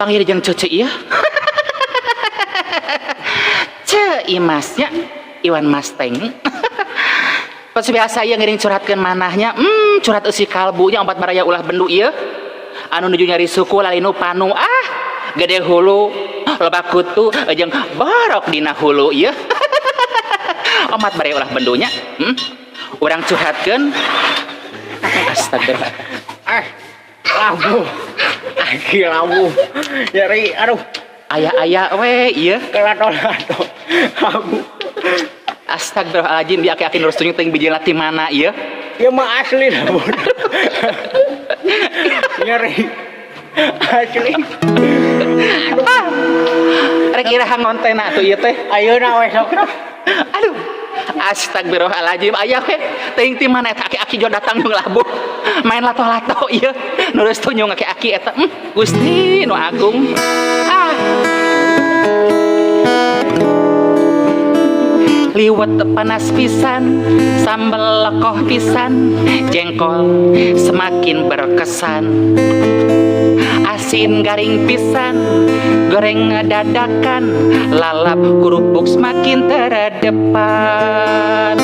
panggil jeung cece ieu. Ce Imasnya Iwan Masteng. Pas biasa ieu ngiring curhatkeun manahnya, curhat eusi kalbunya opat baraya ulah bendu ieu. Anu nuju nyari suku lalinu panu gede hulu loba kutu jeung borok dina hulu ieu. Omat baraya ulah bendunya. Urang curhatkeun. Astagfirullah. Labu. Labu. Nyeri aduh. Aya we ieu. Kelato-lato. Labu. Astagfirullahaladzim, dia aki-aki nurus tunjuk ting bijil ti mana ieu? Ieu mah asli labu. Nyeri. Asli. Rek iraha ngontena atuh ieu teh. Ayeuna we sok. Aduh. Astagfirullahaladzim, aya we teuing ti mana eta aki-aki jo datang jeung labu. Main lato-lato ieu. Nurus tunjuk aki-aki eta. Gusti nu agung. Liwet panas pisan, sambal lekoh pisan, jengkol semakin berkesan. Asin garing pisan, goreng dadakan, lalap kerupuk semakin terdepan.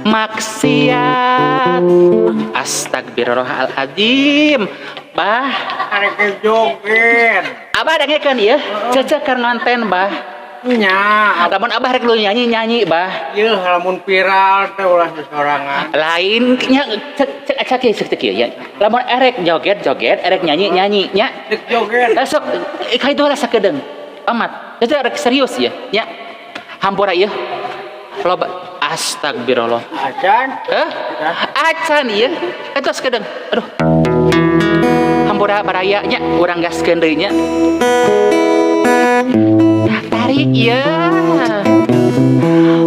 Maksiat, astagfirullahaladzim. Bah, Arek joget. Abah dengekeun ieu, cecek keur ngonten bah. Nya, lamun abah rek lu nyanyi bah. Ieu lamun viral teh ulah sesorangan. Lain nya cek ya. Lamun erek joget, erek nyanyi nya. Cek joget. Sok kaitu lah sakedeung. Amat. Itu erek serius ya. Nya. Hampura ieu. Loba astagfirullah. Acan? Acan ieu. Eta sakedeung. Aduh. Hampura baraya nya urang gaskeun deui nya. Tarik ya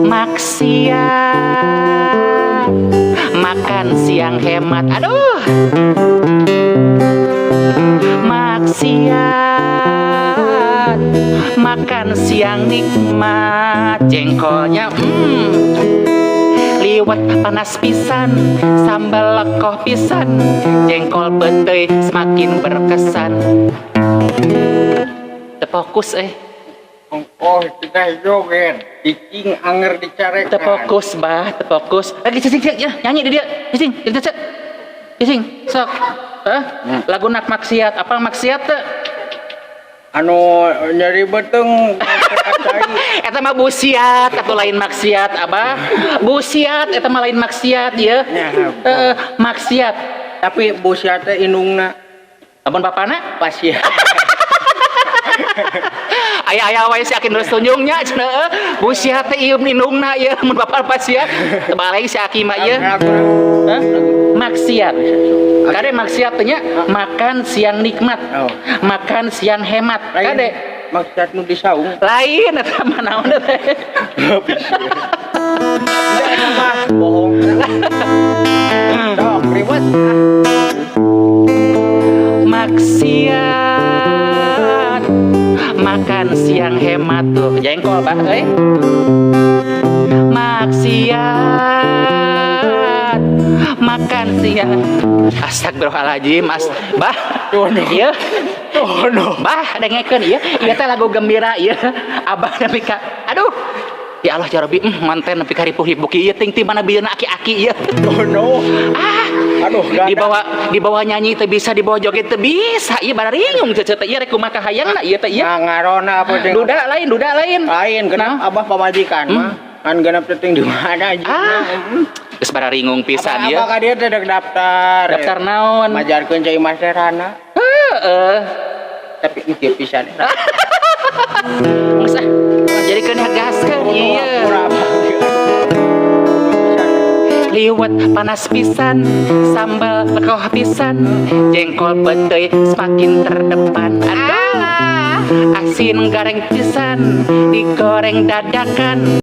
maksiat makan siang hemat aduh maksiat makan siang nikmat jengkolnya liwet panas pisan sambal lekoh pisan jengkol beteuy semakin berkesan fokus Oh, kita joget. Cicing anger dicarekan. Tefokus bah, tefokus. Lagi cicing ya, nyanyi di dia. Cicing, sok. Lagu nak maksiat, apa maksiat teh? Anu nyari beteng. Eta mah busiat, atau lain maksiat, abah. Busiat, eta mah lain maksiat ya. Maksiat. Tapi busiat teh indungna. Ampun bapana? Pasien. Aya wae si Aki nurus tunjungnya cenah busiat teh ieu indungna ieu mun bapak pasiat tebaleng si Aki mah ieu maksiat kade maksiat teh nya makan siang nikmat makan siang hemat kade maksiat nu disaung lain eta mah naon teh bohong dok ribet maksiat makan siang hemat tuh jengkol bah maksiat makan siang astagfirullahaladzim bah ieu bah dengekeun ieu teh lagu gembira ieu abah nepi ka aduh ya Allah ya Rabbi manten nepi ka ripuh-ripuh ieu ting ti mana bieu aki-aki ieu aduh di bawah nyanyi teh bisa di bawah joget teh bisa ieu bararingung cece teh ieu rek kumaha kahayangna ieu teh ieu ngarona apa teh duda lain genep abah pamajikan mah kan genep teh di mana aja geus bararingung pisan ieu abah ka dieu teh daftar naon majarkeun cai masterana tapi ieu pisan geus jadi kena gaskeun ieu liwet panas pisan sambal lekoh pisan jengkol beteuy semakin terdepan aduh asin garing pisan digoreng dadakan